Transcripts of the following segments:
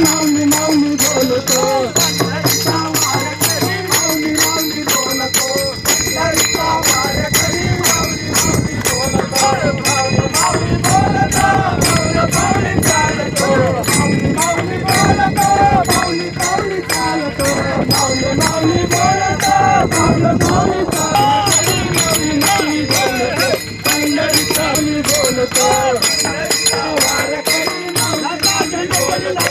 माऊली माऊली बोलतो पंढरीचा वारकरी माऊली माऊली बोलतो पंढरीचा वारकरी माऊली माऊली बोलतो माऊली माऊली बोलतो माऊली माऊली चालतो माऊली माऊली बोलतो माऊली माऊली चालतो माऊली माऊली बोलतो माऊली माऊली चालतो माऊली माऊली बोलतो पंढरीचा बोलतो पंढरीचा वारकरी माऊली बोलतो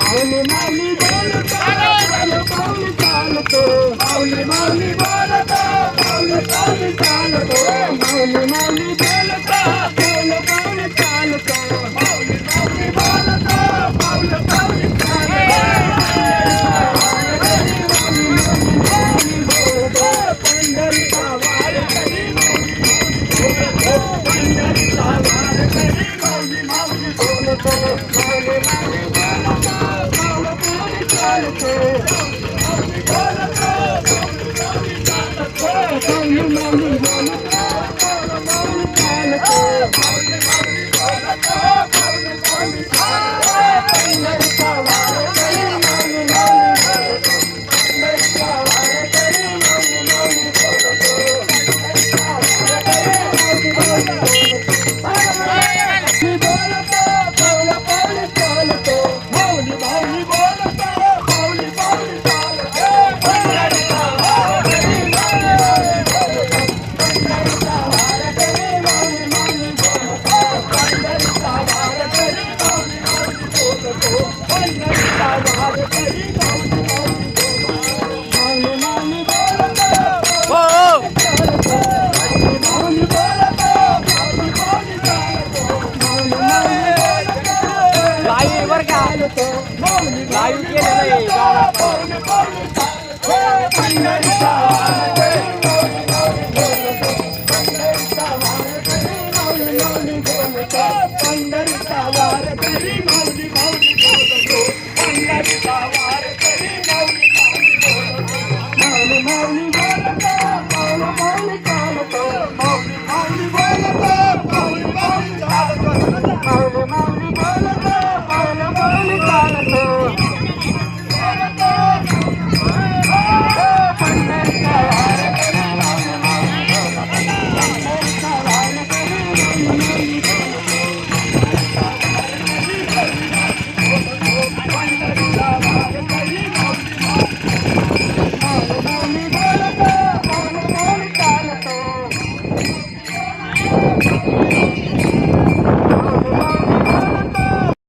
माऊली माऊली बोलतो माऊली चालतो माऊली माऊली बोलतो माऊली माऊली चालतो माऊली माऊली बोलतो माऊली माऊली चालतो माऊली माऊली बोलतो माऊली माऊली चालतो पंढरीचा वारकरी पंढरीचा वारकरी माऊली माऊली बोलतो माऊली माऊली बोलतो माऊली चालतो माऊली बोलतो माऊली चालतो माऊली माऊली बोलतो माऊली चालतो माऊली माऊली बोलतो माऊली माऊली चालतो पंढरीचा वारकरी माऊली माऊली बोलतो पंढरीचा वारकरी माऊली माऊली बोलतो पंढरीचा वारकरी माऊली लाईव्ह केलेलं आहे.